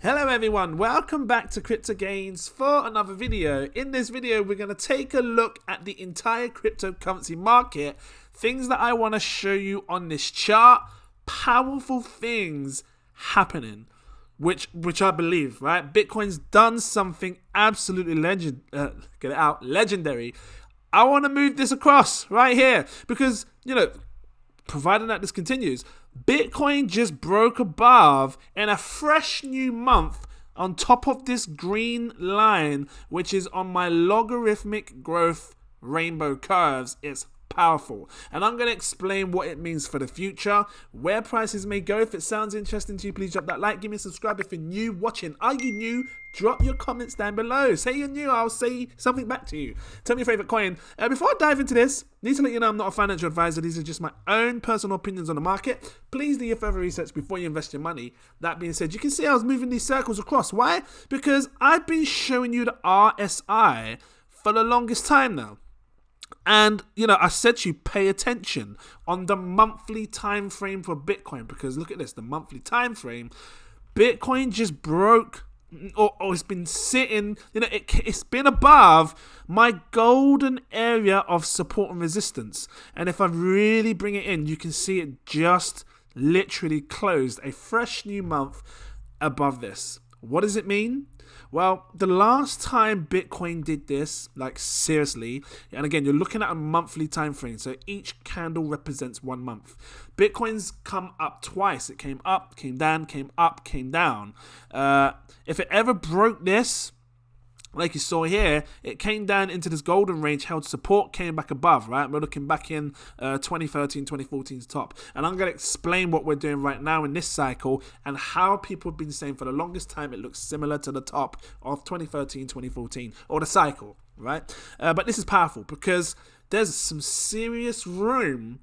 Hello everyone, welcome back to Crypto Gains for another video. In this video, we're going to take a look at the entire cryptocurrency market, things that I want to show you on this chart, powerful things happening, which I believe, right? Bitcoin's done something absolutely legendary. I want to move this across right here because, providing that this continues, Bitcoin just broke above in a fresh new month on top of this green line, which is on my logarithmic growth rainbow curves. It's powerful, and I'm going to explain what it means for the future, where prices may go. If it sounds interesting to you, please drop that like, give me a subscribe if you're new watching. Are you new? Drop your comments down below. Say you're new, I'll say something back to you. Tell me your favorite coin. Before I dive into this, I need to let you know I'm not a financial advisor. These are just my own personal opinions on the market. Please do your further research before you invest your money. That being said, you can see I was moving these circles across. Why? Because I've been showing you the RSI for the longest time now. And, I said to you, pay attention on the monthly time frame for Bitcoin, because look at this, the monthly time frame. Bitcoin just broke, or it's been sitting, it's been above my golden area of support and resistance. And if I really bring it in, you can see it just literally closed a fresh new month above this. What does it mean? Well, the last time Bitcoin did this, like seriously, and again, you're looking at a monthly time frame, so each candle represents 1 month. Bitcoin's come up twice. It came up, came down, came up, came down. If it ever broke this, like you saw here, it came down into this golden range, held support, came back above, right? We're looking back in 2013, 2014's top. And I'm going to explain what we're doing right now in this cycle and how people have been saying for the longest time it looks similar to the top of 2013, 2014, or the cycle, right? But this is powerful because there's some serious room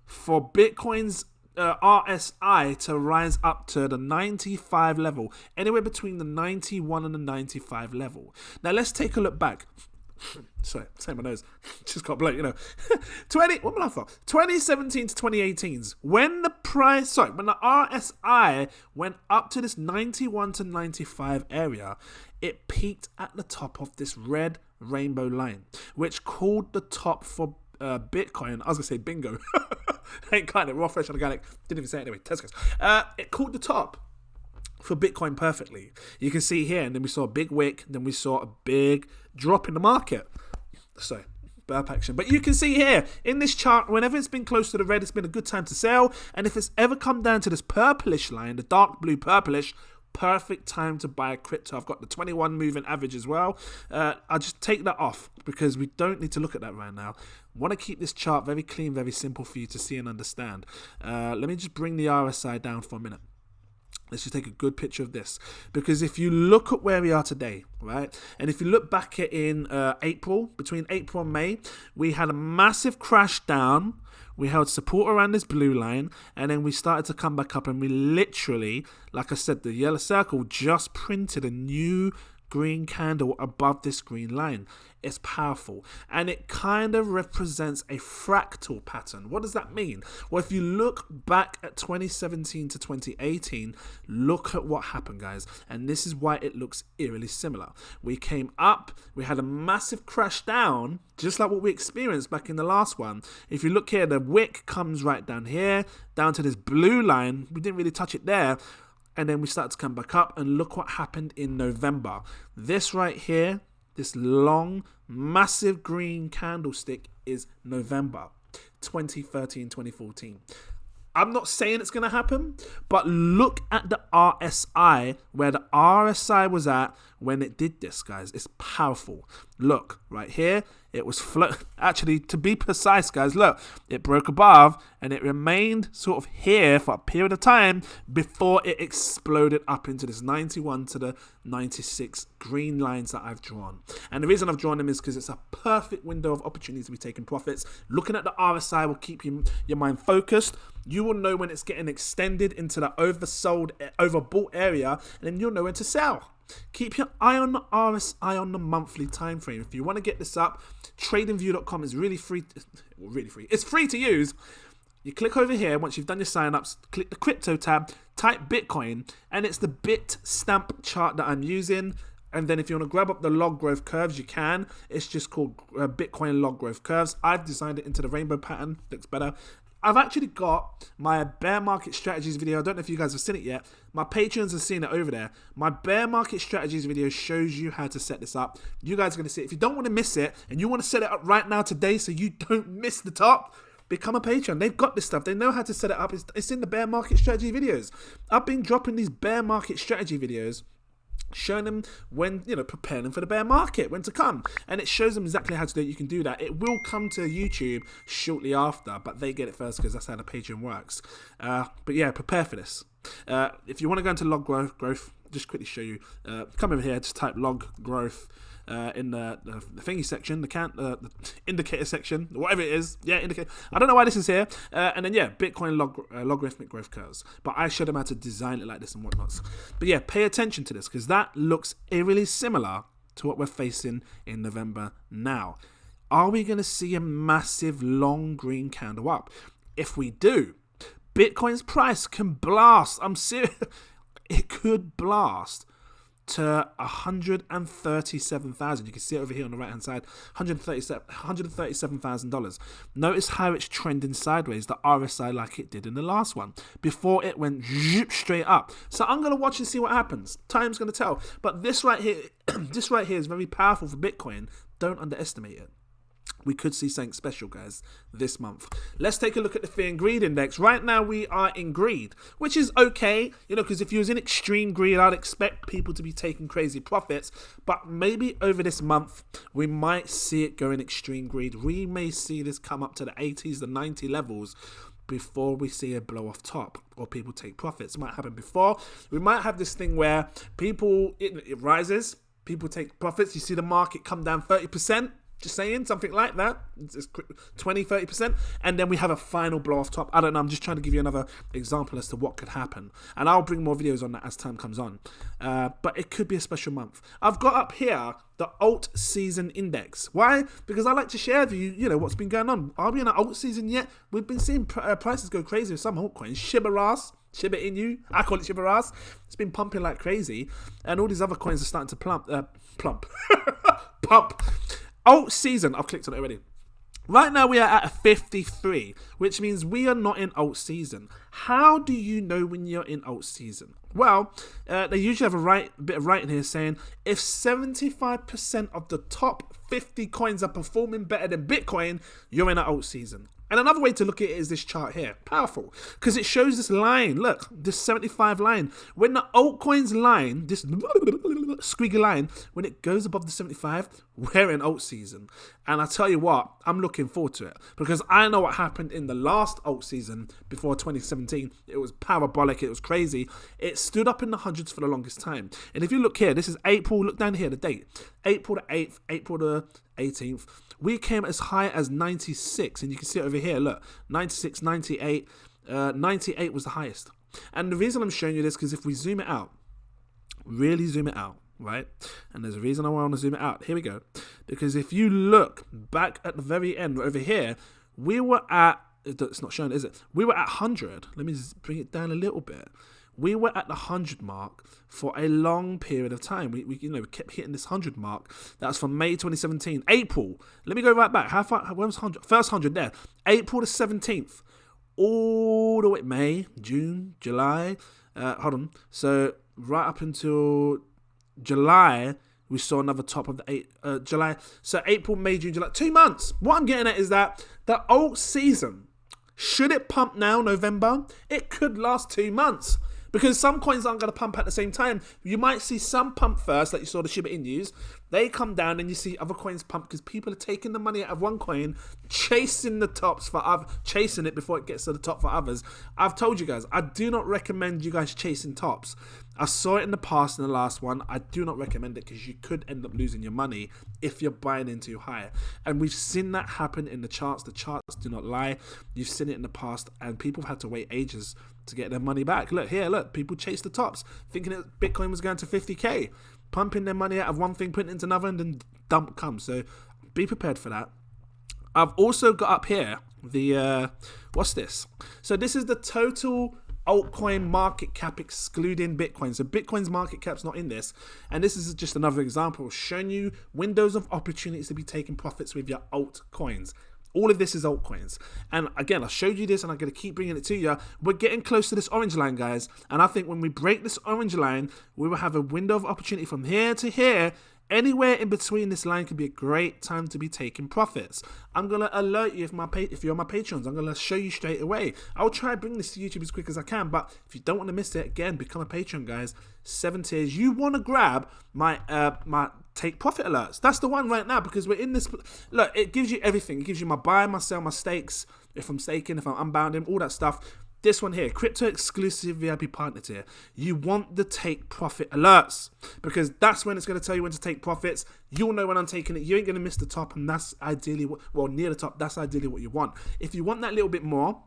for Bitcoin's RSI to rise up to the 95 level, anywhere between the 91 and the 95 level. Now let's take a look back. Sorry, say my nose. Just got blown, 2017 to 2018's when the RSI went up to this 91 to 95 area, it peaked at the top of this red rainbow line, which called the top for Bitcoin. I was gonna say bingo. Ain't kind of raw, fresh, and organic. Didn't even say it anyway. Tesco's. It called the top for Bitcoin perfectly. You can see here, and then we saw a big wick, then we saw a big drop in the market. So, burp action. But you can see here in this chart, whenever it's been close to the red, it's been a good time to sell. And if it's ever come down to this purplish line, the dark blue purplish, perfect time to buy crypto. I've got the 21 moving average as well. I'll just take that off because we don't need to look at that right now. Want to keep this chart very clean, very simple for you to see and understand. Let me just bring the RSI down for a minute. Let's just take a good picture of this, because if you look at where we are today, right, and if you look back at in April, between April and May, we had a massive crash down. We held support around this blue line, and then we started to come back up, and we literally, like I said, the yellow circle just printed a new green candle above this green line. It's powerful, and it kind of represents a fractal pattern. What does that mean? Well, if you look back at 2017 to 2018, look at what happened, guys, and this is why it looks eerily similar. We came up, we had a massive crash down, just like what we experienced back in the last one. If you look here, the wick comes right down here, down to this blue line. We didn't really touch it there. And then we started to come back up, and look what happened in November. This right here, this long, massive green candlestick is November 2013, 2014. I'm not saying it's going to happen, but look at the RSI, where the RSI was at when it did this, guys. It's powerful. Look, right here, it was actually, to be precise, guys, look, it broke above and it remained sort of here for a period of time before it exploded up into this 91 to the 96 green lines that I've drawn. And the reason I've drawn them is because it's a perfect window of opportunity to be taking profits. Looking at the RSI will keep your mind focused. You will know when it's getting extended into the overbought area, and then you'll know when to sell. Keep your eye on the RSI on the monthly time frame. If you want to get this up, tradingview.com is really free. It's free to use. You click over here, once you've done your sign-ups, click the crypto tab, type Bitcoin, and it's the Bitstamp chart that I'm using. And then if you want to grab up the log growth curves, you can. It's just called Bitcoin log growth curves. I've designed it into the rainbow pattern. Looks better. I've actually got my bear market strategies video. I don't know if you guys have seen it yet. My patrons have seen it over there. My bear market strategies video shows you how to set this up. You guys are going to see it. If you don't want to miss it and you want to set it up right now today so you don't miss the top, become a patron. They've got this stuff. They know how to set it up. It's in the bear market strategy videos. I've been dropping these bear market strategy videos, showing them when, preparing them for the bear market, when to come. And it shows them exactly how to do it. You can do that. It will come to YouTube shortly after, but they get it first because that's how the Patreon works. But yeah, prepare for this. If you want to go into log growth, just quickly show you. Come over here, just type log growth. In the thingy section, the indicator section, whatever it is. Yeah, indicator. I don't know why this is here. And then, yeah, Bitcoin logarithmic growth curves. But I showed them how to design it like this and whatnot. But yeah, pay attention to this because that looks eerily similar to what we're facing in November now. Are we going to see a massive long green candle up? If we do, Bitcoin's price can blast. I'm serious. It could blast to 137,000. You can see it over here on the right hand side, $137,000. Notice how it's trending sideways, the RSI, like it did in the last one before it went straight up. So I'm going to watch and see what happens. Time's going to tell. But this right here is very powerful for Bitcoin. Don't underestimate it. We could see something special, guys, this month. Let's take a look at the Fear and Greed Index. Right now, we are in greed, which is okay, because if you was in extreme greed, I'd expect people to be taking crazy profits. But maybe over this month, we might see it go in extreme greed. We may see this come up to the 80s, the 90 levels before we see a blow off top or people take profits. It might happen before. We might have this thing where it rises, people take profits. You see the market come down 30%. Just saying, something like that. It's 20-30%. And then we have a final blow off top. I don't know. I'm just trying to give you another example as to what could happen. And I'll bring more videos on that as time comes on. But it could be a special month. I've got up here the alt season index. Why? Because I like to share with you, what's been going on. Are we in an alt season yet? We've been seeing prices go crazy with some altcoins. Shiba Inu. I call it Shiba Ras. It's been pumping like crazy. And all these other coins are starting to pump. Alt season, I've clicked on it already. Right now we are at a 53, which means we are not in alt season. How do you know when you're in alt season? Well, they usually have a bit of writing here saying if 75% of the top 50 coins are performing better than Bitcoin, you're in an alt season. And another way to look at it is this chart here. Powerful. Because it shows this line. Look, this 75 line. When the altcoins line, this squiggy line, when it goes above the 75, we're in alt season. And I tell you what, I'm looking forward to it. Because I know what happened in the last alt season before 2017. It was parabolic. It was crazy. It stood up in the hundreds for the longest time. And if you look here, this is April. Look down here, the date. April the 8th, April the 18th. We came as high as 96, and you can see it over here, look, 96, 98, 98 was the highest. And the reason I'm showing you this, because if we zoom it out, really zoom it out, right? And there's a reason I want to zoom it out. Here we go. Because if you look back at the very end over here, we were at, it's not showing, is it? We were at 100. Let me just bring it down a little bit. We were at the 100 mark for a long period of time. We kept hitting this 100 mark. That was from May 2017. April. Let me go right back. How far? When was 100? First 100 there. April the 17th. All the way. May, June, July. Hold on. So right up until July, we saw another top of the July. So April, May, June, July. 2 months. What I'm getting at is that the alt season, should it pump now, November, it could last 2 months. Because some coins aren't going to pump at the same time. You might see some pump first, like you saw the Shiba Inus. They come down and you see other coins pump because people are taking the money out of one coin, chasing the tops for chasing it before it gets to the top for others. I've told you guys, I do not recommend you guys chasing tops. I saw it in the past in the last one. I do not recommend it because you could end up losing your money if you're buying in too high. And we've seen that happen in the charts. The charts do not lie. You've seen it in the past and people have had to wait ages to get their money back. Look here, look, people chase the tops thinking that Bitcoin was going to 50k, pumping their money out of one thing, putting it into another, and then dump comes. So be prepared for that. I've also got up here, what's this? So this is the total altcoin market cap excluding Bitcoin. So Bitcoin's market cap's not in this, and this is just another example showing you windows of opportunities to be taking profits with your altcoins. All of this is altcoins. And again, I showed you this and I'm going to keep bringing it to you. We're getting close to this orange line, guys. And I think when we break this orange line, we will have a window of opportunity from here to here. Anywhere in between this line could be a great time to be taking profits. I'm going to alert you if you're my patrons. I'm going to show you straight away. I'll try to bring this to YouTube as quick as I can, but if you don't want to miss it, again, become a patron, guys. 7 tiers. You want to grab my my take profit alerts. That's the one right now, because we're in this. Look, it gives you everything. It gives you my buy, my sell, my stakes, if I'm staking, if I'm unbounding, all that stuff. This one here, crypto exclusive VIP partner tier. You want the take profit alerts, because that's when it's going to tell you when to take profits. You'll know when I'm taking it. You ain't going to miss the top, and that's ideally near the top. That's ideally what you want. If you want that little bit more,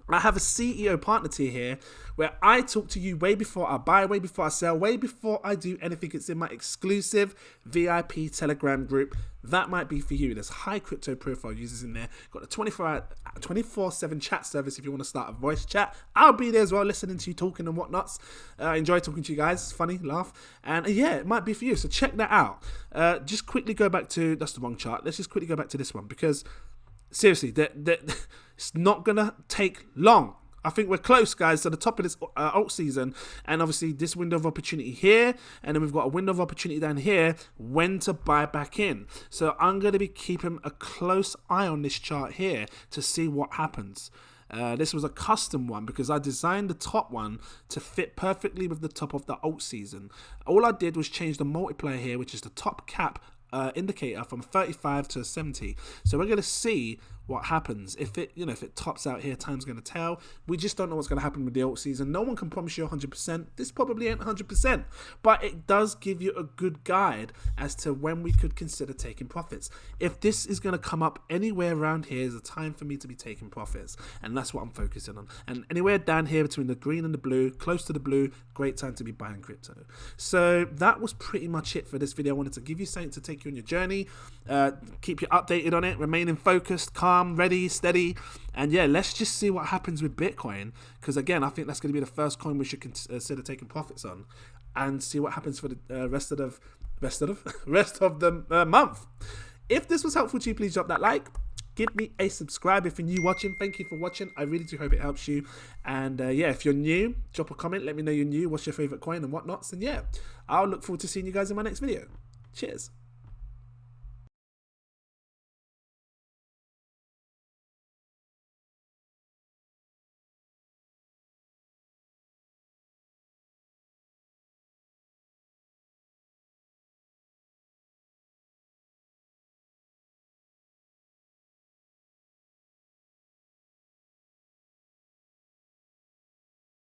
I have a CEO partner tier here where I talk to you way before I buy, way before I sell, way before I do anything. It's in my exclusive VIP Telegram group. That might be for you. There's high crypto profile users in there. Got a 24/7 chat service if you want to start a voice chat. I'll be there as well, listening to you talking and whatnots. Enjoy talking to you guys. It's funny, laugh. And yeah, it might be for you. So check that out. Just quickly go back to, that's the wrong chart. Let's just quickly go back to this one, because seriously, it's not going to take long. I think we're close, guys, to the top of this alt season. And obviously this window of opportunity here. And then we've got a window of opportunity down here when to buy back in. So I'm going to be keeping a close eye on this chart here to see what happens. This was a custom one because I designed the top one to fit perfectly with the top of the alt season. All I did was change the multiplier here, which is the top cap indicator, from 35 to 70. So we're going to see what happens. If it tops out here, time's going to tell. We just don't know what's going to happen with the alt season. No one can promise you 100%. This probably ain't 100%, but it does give you a good guide as to when we could consider taking profits. If this is going to come up anywhere around here, is a time for me to be taking profits, and that's what I'm focusing on. And anywhere down here between the green and the blue, close to the blue, great time to be buying crypto. So that was pretty much it for this video. I wanted to give you something to take you on your journey, keep you updated on it, remaining focused, calm, ready, steady, and yeah, let's just see what happens with Bitcoin, because again, I think that's going to be the first coin we should consider taking profits on, and see what happens for the rest of the month. If this was helpful to you, please drop that like. Give me a subscribe if you're new watching. Thank you for watching. I really do hope it helps you. And yeah, if you're new, drop a comment. Let me know you're new. What's your favorite coin and whatnots? And yeah, I'll look forward to seeing you guys in my next video. Cheers.